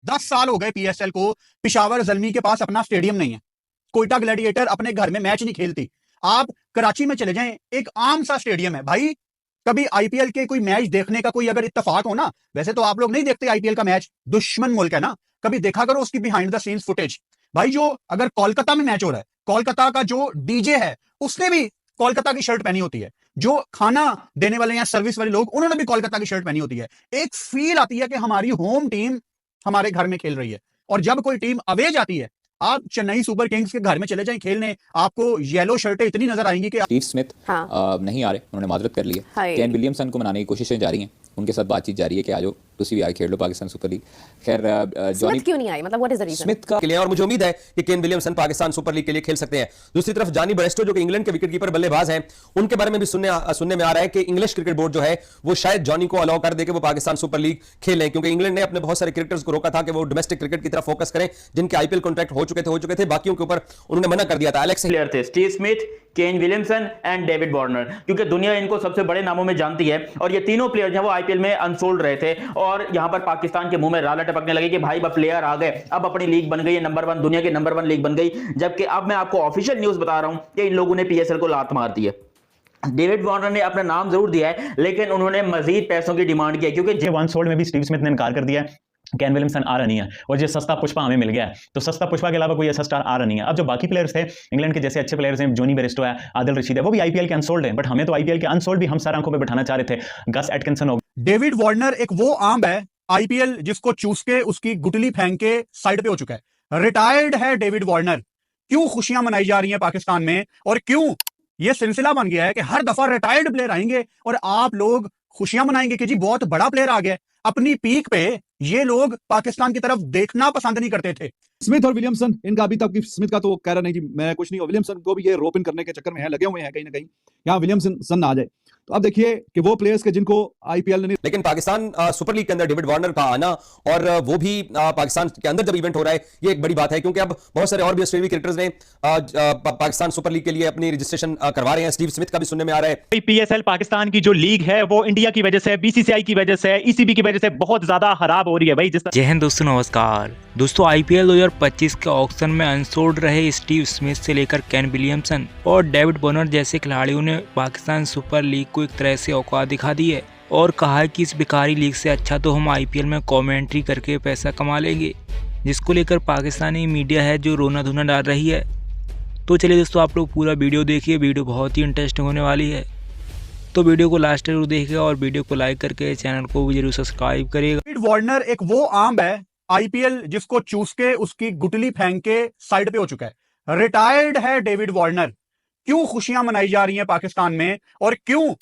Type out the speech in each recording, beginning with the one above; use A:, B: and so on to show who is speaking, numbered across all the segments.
A: 10 साल हो गए पीएसएल को। पिशावर जल्मी के पास अपना स्टेडियम नहीं है। कोयटा ग्लैडिएटर अपने घर में मैच नहीं खेलती। आप कराची में चले जाएं, एक आम सा स्टेडियम है भाई। कभी आईपीएल के कोई मैच देखने का कोई अगर इत्तेफाक हो ना, वैसे तो आप लोग नहीं देखते आईपीएल का मैच, दुश्मन मुल्क है ना, कभी देखा करो उसकी बिहाइंड द सीन्स फुटेज। भाई जो अगर कोलकाता में मैच हो रहा है, कोलकाता का जो डीजे है उसने भी कोलकाता की शर्ट पहनी होती है। जो खाना देने वाले या सर्विस वाले लोग, उन्होंने भी कोलकाता की शर्ट पहनी होती है। एक फील आती है कि हमारी होम टीम हमारे घर में खेल रही है। और जब कोई टीम अवे जाती है, आप चेन्नई सुपर किंग्स के घर में चले जाएं खेलने, आपको येलो शर्टें इतनी नजर आएंगी कि
B: स्टीव स्मिथ नहीं आ रहे, उन्होंने माजरत कर ली है। केन विलियमसन को मनाने की कोशिशें जारी हैं, उनके साथ बातचीत जारी है कि आ जाओ तुसी भी आके खेल लो पाकिस्तान सुपर लीग। खैर
C: स्मिथ क्यों नहीं आई, मतलब what is the reason?
D: Smith का लिए और मुझे उम्मीद है कि Kane Williamson Pakistan super league के लिए खेल सकते हैं। दूसरी तरफ जॉनी बेयरस्टो जो कि इंग्लैंड के विकेटकीपर बल्लेबाज हैं, उनके बारे में भी सुनने में आ रहा है कि इंग्लिश क्रिकेट बोर्ड जो है वो शायद जॉनी को अलाउ कर दे कि वो पाकिस्तान सुपर लीग खेलें, क्योंकि इंग्लैंड ने अपने बहुत सारे क्रिकेटर्स को रोका था कि वो डोमेस्टिक क्रिकेट की तरफ फोकस करें, जिनके आईपीएल कॉन्ट्रैक्ट हो चुके थे, बाकियों के ऊपर उन्होंने मना कर दिया था। एलेक्स
E: प्लेयर थे Steve Smith, Kane Williamson and David Warner, क्योंकि दुनिया इनको सबसे बड़े नामों में जानती है। और ये तीनों प्लेयर जो है वो आईपीएल में अनसोल्ड रहे थे, और यहां पर पाकिस्तान के मुंह में राला टपकने लगे कि भाई अब प्लेयर आ गए, अब अपनी लीग बन गई है नंबर 1, दुनिया की नंबर 1 लीग बन गई। जबकि अब मैं आपको ऑफिशियल न्यूज बता रहा हूं कि इन लोगों ने पीएसएल को लात मार दी है। डेविड वार्नर ने अपना नाम जरूर दिया है, लेकिन उन्होंने मजीद पैसों की डिमांड की है, क्योंकि
F: अनसोल्ड में भी स्टीव स्मिथ ने इनकार कर दिया है, केन विलियमसन आ रहा नहीं है, और जो सस्ता पुष्पा हमें मिल गया है, तो सस्ता पुष्पा के अलावा कोई ऐसा स्टार आ रहा नहीं है। अब जो बाकी प्लेयर्स थे इंग्लैंड के जैसे अच्छे प्लेयर्स हैं, जॉनी बेयरस्टो है, आदिल रशीद है, वो भी आईपीएल के अनसोल्ड हैं, बट हमें तो आईपीएल के अनसोल्ड भी हम सारा आंखों पे बिठाना चाह रहे थे। गस एटकिंसन हो,
A: डेविड वार्नर एक वो आम है आईपीएल जिसको चूस के उसकी गुटली फेंक के साइड पे हो चुका है। रिटायर्ड है डेविड वार्नर। क्यों खुशियां मनाई जा रही हैं पाकिस्तान में, और क्यों ये सिलसिला बन गया है कि हर दफा रिटायर्ड प्लेयर आएंगे और आप लोग खुशियां मनाएंगे कि जी बहुत बड़ा प्लेयर आ गया। अपनी पीक पे ये लोग पाकिस्तान की तरफ देखना पसंद नहीं करते थे।
G: स्मिथ और विलियमसन, इनका अभी तक स्मिथ का तो कह रहा नहीं कि मैं कुछ नहीं, और विलियमसन को भी ये रोप इन करने के चक्कर में है, लगे हुए हैं कहीं ना कहीं यहाँ विलियमसन ना आ जाए। तो अब देखिए कि वो प्लेयर्स के जिनको आईपीएल ने,
D: लेकिन पाकिस्तान सुपर लीग के अंदर डेविड वार्नर का आना, और वो भी पाकिस्तान के अंदर जब इवेंट हो रहा है, ये एक बड़ी बात है, क्योंकि अब बहुत सारे और भी ऑस्ट्रेलियाई क्रिकेटर्स ने पाकिस्तान सुपर लीग के लिए अपनी रजिस्ट्रेशन करवा रहे हैं। स्टीव स्मिथ का भी सुनने में आ रहा है।
F: पीएसएल पाकिस्तान की जो लीग है वो इंडिया की वजह से, बीसीसीआई की वजह से, ईसीबी की वजह से बहुत ज्यादा खराब हो रही है भाई।
H: जय हिंद दोस्तों, नमस्कार दोस्तों। आईपीएल 2025 के ऑक्शन में अनसोल्ड रहे स्टीव स्मिथ से लेकर केन विलियमसन और डेविड वार्नर जैसे खिलाड़ियों ने पाकिस्तान सुपर लीग को एक तरह से औकात दिखा दी है, और कहा है कि इस बेकारी लीग से अच्छा तो हम आईपीएल में कमेंट्री करके पैसा कमा लेंगे, जिसको लेकर पाकिस्तानी मीडिया है जो रोना धोना डाल रही है। तो चलिए दोस्तों, आप लोग पूरा वीडियो देखिए, वीडियो बहुत ही इंटरेस्टिंग होने वाली है, तो वीडियो को लास्ट तक जरूर देखिएगा और वीडियो को लाइक करके चैनल को भी जरूर सब्सक्राइब करिएगा।
A: डेविड वार्नर एक वो आम है आईपीएल जिसको चूस के उसकी गुटली फेंक के साइड पे हो चुका है। रिटायर्ड है डेविड वार्नर। क्यों खुशियां मनाई जा रही हैं पाकिस्तान में, और क्यों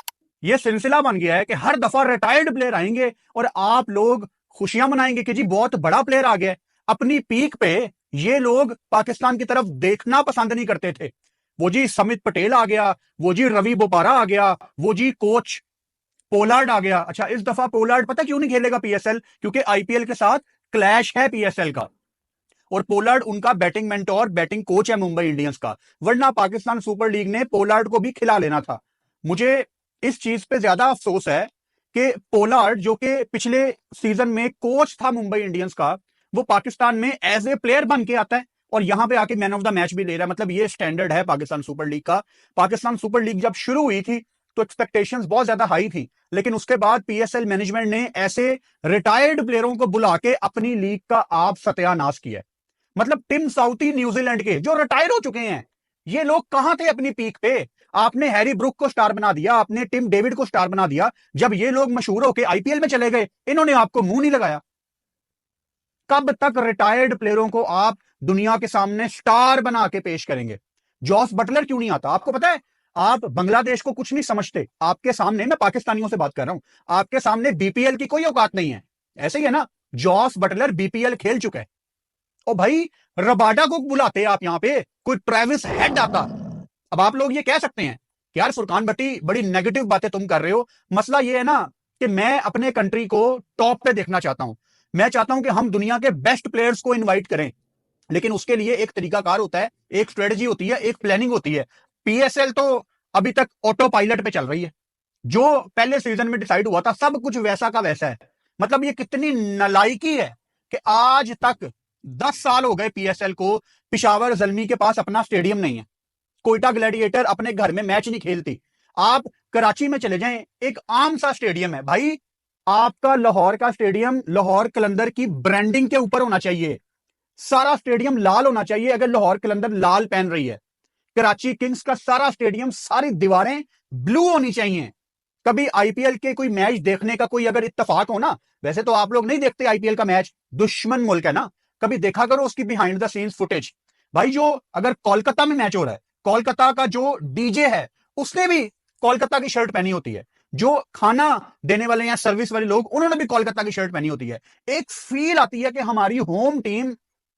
A: ये सिलसिला बन गया है कि हर दफा रिटायर्ड प्लेयर आएंगे और आप लोग खुशियां मनाएंगे कि जी बहुत बड़ा प्लेयर आ गया। अपनी पीक पे ये लोग पाकिस्तान की तरफ देखना पसंद नहीं करते थे। वो जी समित पटेल आ गया, वो जी रवि बोपारा आ गया, वो जी कोच पोलार्ड आ गया। अच्छा, इस दफा पोलार्ड पता क्यों नहीं खेलेगा पीएसएल? क्योंकि आईपीएल के साथ क्लैश है पीएसएल का, और पोलार्ड उनका बैटिंग मेंटोर, बैटिंग कोच है मुंबई इंडियंस का, वरना पाकिस्तान सुपर लीग ने पोलार्ड को भी खिला लेना था। मुझे इस चीज पे ज्यादा अफसोस है कि पोलार्ड जो कि पिछले सीजन में कोच था मुंबई इंडियंस का, वो पाकिस्तान में एज ए प्लेयर बन के आता है और यहां पे आके मैन ऑफ द मैच भी ले रहा है। मतलब ये स्टैंडर्ड है पाकिस्तान सुपर लीग का। पाकिस्तान सुपर लीग जब शुरू हुई थी तो एक्सपेक्टेशंस बहुत ज्यादा हाई थी, लेकिन उसके बाद पीएसएल मैनेजमेंट ने ऐसे रिटायर्ड प्लेयरों को बुला के अपनी लीग का आप सत्यानाश किया। मतलब टिम साउथी न्यूजीलैंड के जो रिटायर हो चुके हैं, ये लोग कहां थे अपनी पीक पे? आपने हैरी ब्रुक को स्टार बना दिया, आपने टिम डेविड को स्टार बना दिया। जब ये लोग मशहूर होकर आईपीएल में चले गए, इन्होंने आपको मुंह नहीं लगाया। कब तक रिटायर्ड प्लेयरों को आप दुनिया के सामने स्टार बना के पेश करेंगे? जॉस बटलर क्यों नहीं आता? आपको पता है, आप बांग्लादेश को कुछ नहीं समझते। आपके सामने, मैं पाकिस्तानियों से बात कर रहा हूं, आपके सामने बीपीएल की कोई औकात नहीं है। ऐसे ही है ना, जॉस बटलर बीपीएल खेल चुका है। और भाई रबाडा को बुलाते आप यहां पे, कोई ट्रेविस हेड आता। अब आप लोग ये कह सकते हैं कि यार फुरकान भट्टी बड़ी नेगेटिव बातें तुम कर रहे हो। मसला ये है ना कि मैं अपने कंट्री को टॉप पे देखना चाहता हूं। मैं चाहता हूं कि हम दुनिया के बेस्ट प्लेयर्स को इनवाइट करें, लेकिन उसके लिए एक तरीकाकार होता है, एक स्ट्रेटजी होती है, एक प्लानिंग होती है। पीएसएल तो अभी तक ऑटो पायलट पे चल रही है। जो पहले सीजन में डिसाइड हुआ था सब कुछ वैसा का वैसा है। मतलब ये कितनी नालायकी है कि आज तक 10 साल हो गए पीएसएल को, पिशावर ज़ल्मी के पास अपना स्टेडियम नहीं है। कोयटा ग्लैडिएटर अपने घर में मैच नहीं खेलती। आप कराची में चले जाएं, एक आम सा स्टेडियम है भाई। आपका लाहौर का स्टेडियम लाहौर कलंदर की ब्रांडिंग के ऊपर होना चाहिए। सारा स्टेडियम लाल होना चाहिए अगर लाहौर कलंदर लाल पहन रही है। कराची किंग्स का सारा स्टेडियम, सारी दीवारें ब्लू होनी चाहिए। कभी आईपीएल के कोई मैच देखने का कोई अगर इत्तेफाक हो ना, वैसे तो आप लोग नहीं देखते आईपीएल का मैच, दुश्मन मुल्क है ना, कभी देखा करो उसकी बिहाइंड द सीन्स फुटेज। भाई जो अगर कोलकाता में मैच हो रहा है, कोलकाता का जो डीजे है उसने भी कोलकाता की शर्ट पहनी होती है, जो खाना देने वाले या सर्विस वाले लोग उन्होंने भी कोलकाता की शर्ट पहनी होती है। एक फील आती है कि हमारी होम टीम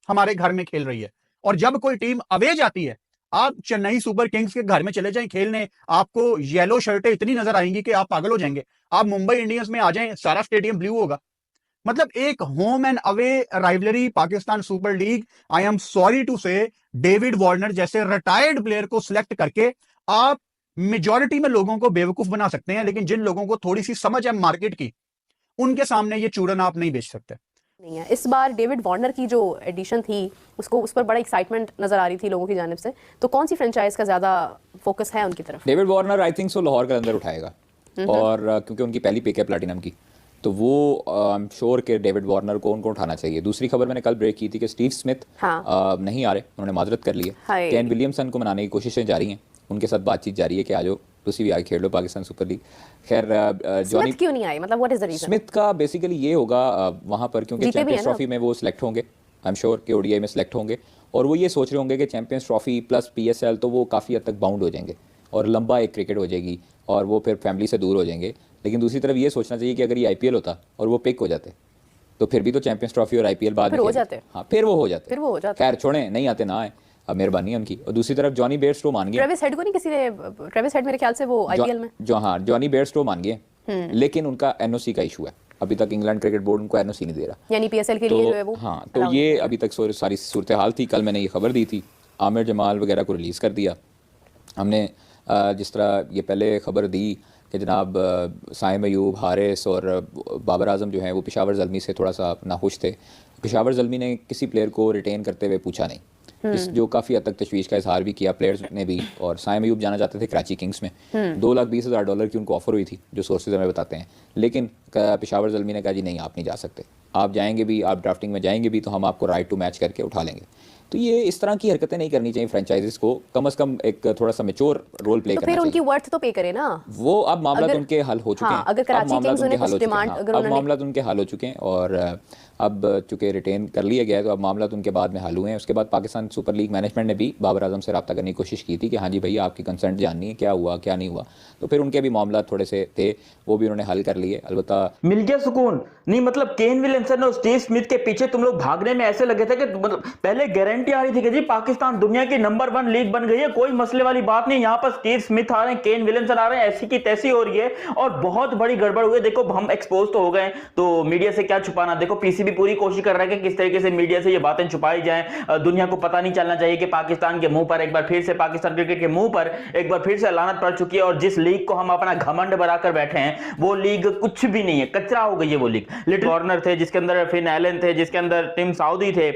A: हमारे घर में खेल रही है। और जब कोई टीम अवे जाती है, आप चेन्नई सुपर किंग्स के घर में चले जाएं खेलने, आपको येलो शर्टें इतनी नजर आएंगी कि आप पागल हो जाएंगे। आप मुंबई इंडियंस में आ जाएं, सारा स्टेडियम ब्लू होगा। मतलब एक home and away rivalry Pakistan super league. I am sorry to say, David Warner जैसे रिटायर्ड प्लेयर को सिलेक्ट करके आप मेजॉरिटी में लोगों को बेवकूफ बना सकते हैं, लेकिन जिन लोगों को थोड़ी सी समझ है मार्केट की, उनके सामने ये चूरन आप नहीं बेच सकते।
C: नहीं है। इस बार डेविड वार्नर की जो एडिशन थी उसको, उस पर बड़ा एक्साइटमेंट नजर आ रही थी लोगों की जानिब से, तो कौन सी फ्रेंचाइज का ज्यादा फोकस है उनकी तरफ?
B: David Warner I think so Lahore के अंदर उठाएगा, और क्योंकि उनकी पहली पिक है प्लैटिनम की, तो वो आई एम श्योर कि डेविड वार्नर को उनको उठाना चाहिए। दूसरी खबर मैंने कल ब्रेक की थी कि स्टीव स्मिथ नहीं आ रहे, उन्होंने माजरत कर ली है। केन विलियमसन को मनाने की कोशिशें जारी हैं, उनके साथ बातचीत जारी है कि आ जाओ तुसी भी आके खेल लो पाकिस्तान सुपर लीग। खैर जॉनी
C: क्यों नहीं आई, मतलब what is the reason?
B: Smith का बेसिकली ये होगा वहां पर, क्योंकि चैंपियंस ट्रॉफी में वो सिलेक्ट होंगे, आई एम श्योर कि ओडीआई में सिलेक्ट होंगे, और वो ये सोच रहे होंगे कि चैंपियंस ट्रॉफी प्लस पीएसएल, तो वो काफ़ी हद तक बाउंड हो जाएंगे और लंबा एक क्रिकेट हो जाएगी और वो फिर फैमिली से दूर हो जाएंगे। लेकिन दूसरी तरफ ये सोचना चाहिए कि अगर ये आईपीएल होता और वो पिक हो जाते तो फिर भी तो चैंपियंस ट्रॉफी और आईपीएल बाद में हो जाते। हाँ, फिर वो हो जाते। खैर छोड़ें, नहीं आते ना आए, अब मेहरबानी है उनकी। और दूसरी तरफ जॉनी बेयरस्टो मान गए,
C: ट्रेविस हेड को नहीं किसी ने, ट्रेविस हेड मेरे ख्याल से वो आईपीएल में
B: हाँ जॉनी बेयरस्टो मान गए, लेकिन उनका एनओसी का इशू है, अभी तक इंग्लैंड क्रिकेट बोर्ड उनको एनओसी नहीं दे रहा,
C: यानी पीएसएल के लिए जो है वो।
B: हाँ, तो ये अभी तक सारी सूरत हाल थी। कल मैंने ये खबर दी थी, आमिर जमाल वगैरह को रिलीज़ कर दिया हमने। जिस तरह ये पहले खबर दी कि जनाब साइम अयूब, हारिस और बाबर आजम जो हैं वो पिशावर ज़ल्मी से थोड़ा सा नाखुश थे। पिशावर ज़ल्मी ने किसी प्लेयर को रिटेन करते हुए पूछा नहीं, इस जो काफ़ी हद तक तशवीश का इजहार भी किया प्लेयर्स ने भी। और साइम अयूब जाना चाहते थे कराची किंग्स में, $2,20,000 की उनको ऑफर हुई थी, जो सोर्सेज हमें बताते हैं। लेकिन पिशावर ज़ल्मी ने कहा जी नहीं, आप नहीं जा सकते, आप जाएंगे भी, आप ड्राफ्टिंग में जाएंगे भी तो हम आपको राइट टू मैच करके उठा लेंगे। तो ये इस तरह की हरकतें नहीं करनी चाहिए फ्रेंचाइजीज को, कम से कम एक थोड़ा सा मैच्योर रोल प्ले करना चाहिए।
C: फिर उनकी वर्थ तो पे करे ना
B: वो। अब मामला उनके हल हो चुके हैं,
C: अगर कराची किंग्स उन्हें कुछ डिमांड,
B: अब मामला उनके हल हो चुके हैं, और अब चूंकि रिटेन कर लिया गया है तो अब मामला उनके बाद में हल हुए हैं। उसके बाद पाकिस्तान सुपर लीग मैनेजमेंट ने भी बाबर आजम से रब्ता करने की कोशिश की थी कि हाँ जी भैया आपकी कंसर्न जाननी है, क्या हुआ क्या नहीं हुआ। तो फिर उनके भी मामला थोड़े से थे, वो भी उन्होंने हल कर लिए। अलबत्ता
E: मिल गया सुकून नहीं, मतलब केन विलियमसन और स्टीव स्मिथ के पीछे तुम लोग भागने में ऐसे लगे थे कि मतलब पहले गारंटी आ रही थी कि जी पाकिस्तान दुनिया की नंबर 1 लीग बन गई है, कोई मसले वाली बात नहीं। यहाँ पर स्टीव स्मिथ आ रहे हैं, केन विलियमसन आ रहे हैं, ऐसी की तैसी हो रही है और बहुत बड़ी गड़बड़ हुई है। देखो हम एक्सपोज तो हो गए, तो मीडिया से क्या छुपाना। देखो पीसीबी पूरी कोशिश कर रहा है कि किस तरीके से मीडिया से ये बातें छुपाई जाएं, दुनिया को पता नहीं चलना चाहिए कि पाकिस्तान के मुंह पर एक बार फिर से, पाकिस्तान क्रिकेट के मुंह पर एक बार फिर से लानत पड़ चुकी है। और जिस लीग को हम अपना घमंड बनाकर बैठे हैं वो लीग कुछ भी नहीं है, कचरा हो गई है वो लीग। लिटिल वार्नर थे, जिसके अंदर फिन एलन थे, जिसके अंदर टिम साउदी थे,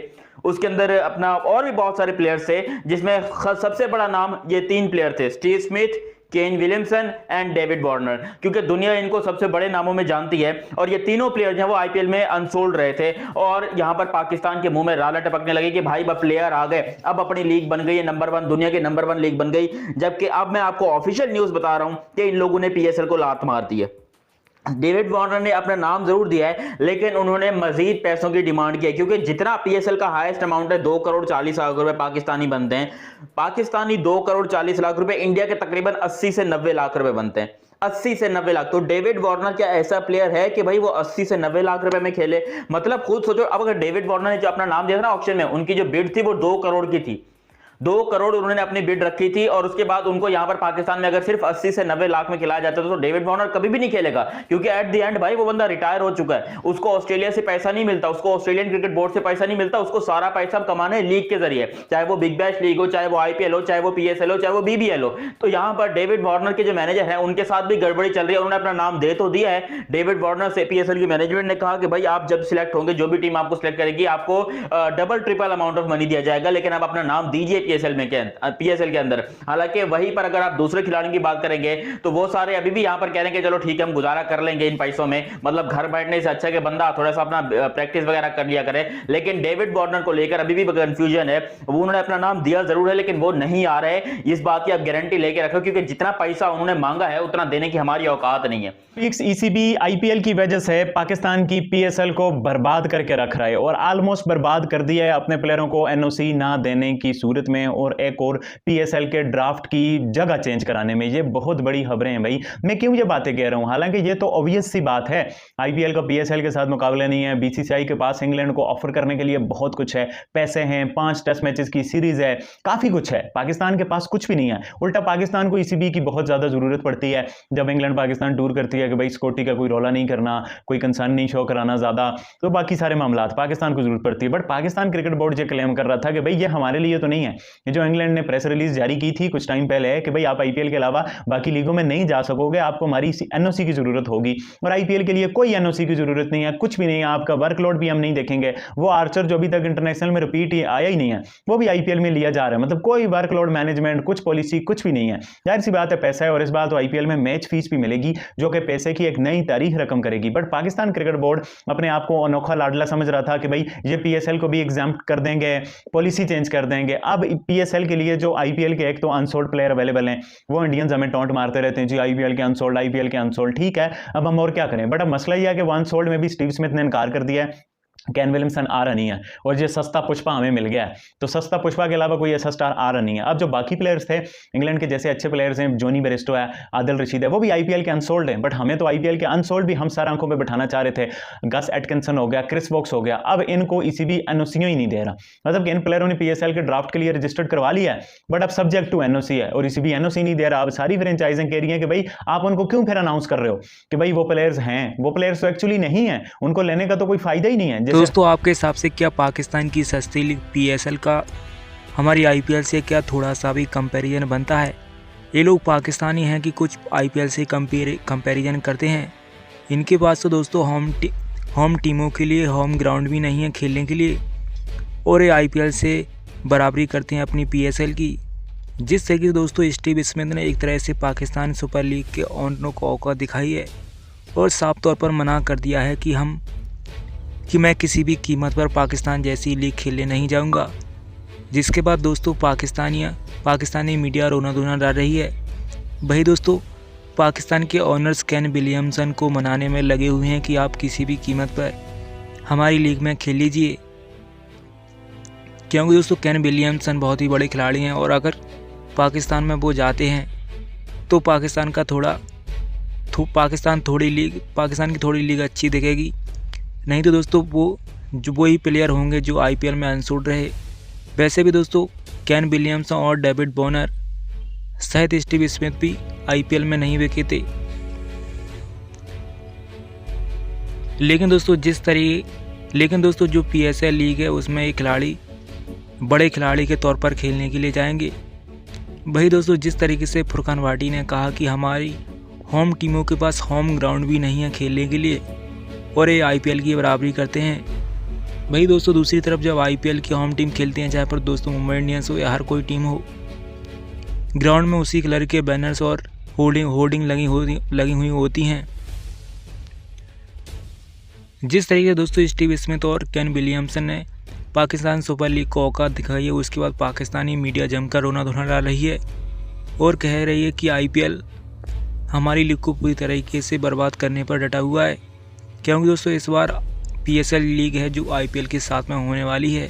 E: उसके अंदर अपना और भी बहुत सारे प्लेयर्स थे, जिसमें सबसे बड़ा नाम ये 3 प्लेयर थे, Steve Smith, Kane Williamson and David Warner, क्योंकि दुनिया इनको सबसे बड़े नामों में जानती है। और ये तीनों प्लेयर जो है वो आईपीएल में अनसोल्ड रहे थे, और यहां पर पाकिस्तान के मुंह में राला टपकने लगे कि भाई अब प्लेयर आ गए, अब अपनी लीग बन गई है नंबर 1, दुनिया की नंबर 1 लीग बन गई। जबकि अब मैं आपको ऑफिशियल न्यूज बता रहा हूं कि इन लोगों ने पीएसएल को लात मार दी है। डेविड वार्नर ने अपना नाम जरूर दिया है, लेकिन उन्होंने मजीद पैसों की डिमांड की है, क्योंकि जितना पीएसएल का हाईएस्ट अमाउंट है 2,40,00,000 रुपए पाकिस्तानी बनते हैं। पाकिस्तानी 2,40,00,000 रुपए, इंडिया के तकरीबन 80 से 90 लाख रुपए बनते हैं, 80 से 90 लाख। तो डेविड वार्नर क्या ऐसा प्लेयर है कि भाई वो 80 से 90 लाख रुपए में खेले? मतलब खुद सोचो, अब अगर डेविड वार्नर ने जो अपना नाम दिया था ना ऑक्शन में, उनकी जो बिड थी वो 2 करोड़ की थी, 2 करोड़ उन्होंने अपनी बिड रखी थी और उसके बाद उनको यहां पर पाकिस्तान में अगर सिर्फ 80 से 90 लाख में खिलाया जाता तो डेविड वार्नर कभी भी नहीं खेलेगा, क्योंकि एट द एंड भाई वो बंदा रिटायर हो चुका है, उसको ऑस्ट्रेलिया से पैसा नहीं मिलता, उसको ऑस्ट्रेलियन क्रिकेट बोर्ड से पैसा नहीं मिलता, उसको सारा पैसा कमाना है लीग के जरिए, चाहे वो बिग बैश लीग हो, चाहे वो आईपीएल हो, चाहे वो पीएसएल हो, चाहे वो बीबीएल हो। तो यहां पर डेविड वार्नर के जो मैनेजर है उनके साथ भी गड़बड़ी चल रही है। उन्होंने अपना नाम दे तो दिया है, डेविड वार्नर से पीएसएल की मैनेजमेंट ने कहा कि भाई आप जब सिलेक्ट होंगे, जो भी टीम आपको सिलेक्ट करेगी, आपको double triple amount of money दिया जाएगा, लेकिन आप अपना नाम दीजिए पीएसएल के अंदर। हालांकि वहीं पर अगर आप दूसरे खिलाड़ियों की बात करेंगे तो वो सारे अभी भी यहां पर कह रहे हैं कि चलो ठीक है हम गुजारा कर लेंगे इन पैसों में, मतलब घर बैठने से अच्छा है कि बंदा थोड़ा सा अपना प्रैक्टिस वगैरह कर लिया करे। लेकिन डेविड वार्नर को लेकर अभी भी कंफ्यूजन है, वो उन्होंने अपना नाम दिया जरूर है लेकिन वो नहीं आ रहे, इस बात की आप गारंटी लेके रखो, क्योंकि जितना पैसा उन्होंने मांगा है उतना देने की हमारी औकात नहीं है।
F: ईसीबी आईपीएल की वजह से पाकिस्तान की पीएसएल को बर्बाद करके रख रहा है और ऑलमोस्ट बर्बाद कर दिया है अपने प्लेयरों को एनओसी ना देने की सूरत में और एक और पीएसएल के ड्राफ्ट की जगह चेंज कराने में। ये बहुत बड़ी खबरें हैं भाई। मैं क्यों ये बातें कह रहा हूं, हालांकि ये तो ऑब्वियस सी बात है, आईपीएल का पीएसएल के साथ मुकाबला नहीं है। बीसीसीआई के पास इंग्लैंड को ऑफर करने के लिए बहुत कुछ है, पैसे हैं, 5 टेस्ट मैचेस की सीरीज है, काफी कुछ है। पाकिस्तान के पास कुछ भी नहीं है, उल्टा पाकिस्तान को ईसीबी की बहुत ज्यादा जरूरत पड़ती है। जब इंग्लैंड पाकिस्तान टूर करती है कि भाई सिक्योरिटी का कोई रौला नहीं करना, कोई कंसर्न नहीं शो कराना ज्यादा, तो बाकी सारे मामला पाकिस्तान को जरूरत पड़ती है। बट पाकिस्तान क्रिकेट बोर्ड ये क्लेम कर रहा था कि भाई ये हमारे लिए तो नहीं है। ये जो इंग्लैंड ने प्रेस रिलीज जारी की थी कुछ टाइम पहले कि भाई आप आईपीएल के अलावा बाकी लीगों में नहीं जा सकोगे, आपको हमारी एनओसी की जरूरत होगी। और आईपीएल के लिए कोई एनओसी की जरूरत नहीं है, कुछ भी नहीं है, आपका वर्कलोड भी हम नहीं देखेंगे। वो आर्चर जो अभी तक इंटरनेशनल में रिपीट आया ही नहीं है, वो भी आईपीएल में लिया जा रहा है। मतलब कोई वर्कलोड मैनेजमेंट, कुछ पॉलिसी, कुछ भी नहीं है। जाहिर सी बात है पैसा है और इस बार तो आईपीएल में मैच फीस भी मिलेगी जो कि पैसे की एक नई तारीख रकम करेगी। बट पाकिस्तान क्रिकेट बोर्ड अपने आप को अनोखा लाडला समझ रहा था कि भाई ये पीएसएल को भी एग्जाम्प्ट कर देंगे, पॉलिसी चेंज कर देंगे। अब पीएसएल के लिए जो आईपीएल के एक तो अनसोल्ड प्लेयर अवेलेबल हैं, वो इंडियंस हमें टॉन्ट मारते रहते हैं जी आईपीएल के अनसोल्ड, आईपीएल के अनसोल्ड। ठीक है, अब हम और क्या करें। बट अब मसला यह है कि वो अनसोल्ड में भी स्टीव स्मिथ ने इनकार कर दिया है, केन विलियमसन आ रहा नहीं है और ये सस्ता पुष्पा हमें मिल गया है। तो सस्ता पुष्पा के अलावा कोई ऐसा स्टार आ रहा नहीं है। अब जो बाकी प्लेयर्स थे इंग्लैंड के जैसे अच्छे प्लेयर्स हैं, जोनी बेरिस्टो है, आदिल रशीद है, वो भी आईपीएल के अनसोल्ड हैं। बट हमें तो आईपीएल के अनसोल्ड भी हम सार आंखों पे बैठाना चाह रहे थे। गस एटकिंसन हो गया, क्रिस वॉक्स हो गया, अब इनको ईसीबी एनओसी ही नहीं दे रहा। मतलब कि इन प्लेयरों ने पीएसएल के ड्राफ्ट के लिए रजिस्टर्ड करवा लिया है, बट अब सब्जेक्ट टू एनओसी है और ईसीबी एनओसी नहीं दे रहा। अब सारी फ्रेंचाइजें कह रही हैं कि भाई आप उनको क्यों फिर अनाउंस कर रहे हो कि भाई वो प्लेयर्स हैं, वो प्लेयर्स तो एक्चुअली नहीं है, उनको लेने का तो कोई फायदा ही नहीं है।
H: दोस्तों आपके से क्या पाकिस्तान की सस्ती लीग पीएसएल का हमारी आईपीएल से क्या थोड़ा सा भी कंपैरिजन बनता है? ये लोग पाकिस्तानी हैं कि कुछ आईपीएल से कंपैरिजन करते हैं। इनके पास तो दोस्तों होम टीमों के लिए होम ग्राउंड भी नहीं है खेलने के लिए, और ये आईपीएल से बराबरी करते हैं अपनी पीएसएल की। जिस तरीके से दोस्तों स्टीव स्मिथ ने एक तरह से पाकिस्तान सुपर लीग के ओनरों को औकात दिखाई है और साफ तौर पर मना कर दिया है कि मैं किसी भी कीमत पर पाकिस्तान जैसी लीग खेलने नहीं जाऊंगा। जिसके बाद दोस्तों पाकिस्तानी मीडिया रोना धोना डाल रही है। वही दोस्तों पाकिस्तान के ऑनर्स केन विलियमसन को मनाने में लगे हुए हैं कि आप किसी भी कीमत पर हमारी लीग में खेल लीजिए, क्योंकि दोस्तों केन विलियमसन बहुत ही बड़े खिलाड़ी हैं और अगर पाकिस्तान में वो जाते हैं तो पाकिस्तान की थोड़ी लीग अच्छी दिखेगी। नहीं तो दोस्तों वो ही प्लेयर होंगे जो आईपीएल में अनसोल्ड रहे। वैसे भी दोस्तों केन विलियमसन और डेविड वार्नर सहित स्टीव स्मिथ भी आईपीएल में नहीं बिके थे। लेकिन दोस्तों जो पीएसएल लीग है उसमें एक खिलाड़ी बड़े खिलाड़ी के तौर पर खेलने के लिए जाएंगे। वही दोस्तों जिस तरीके से फुरकान वाटी ने कहा कि हमारी होम टीमों के पास होम ग्राउंड भी नहीं है खेलने के लिए और ये आईपीएल की बराबरी करते हैं। वही दोस्तों दूसरी तरफ जब आईपीएल की होम टीम खेलते हैं, चाहे पर दोस्तों मुंबई इंडियंस हो या हर कोई टीम हो, ग्राउंड में उसी कलर के बैनर्स और होर्डिंग लगी हुई होती हैं। जिस तरीके से दोस्तों स्टीव स्मिथ और केन विलियमसन ने पाकिस्तान सुपर लीग को औकात दिखाई है, उसके बाद पाकिस्तानी मीडिया जमकर रोना धोना डाल रही है और कह रही है कि आईपीएल हमारी लीग को पूरी तरीके से बर्बाद करने पर डटा हुआ है, क्योंकि दोस्तों इस बार पीएसएल लीग है जो आईपीएल के साथ में होने वाली है।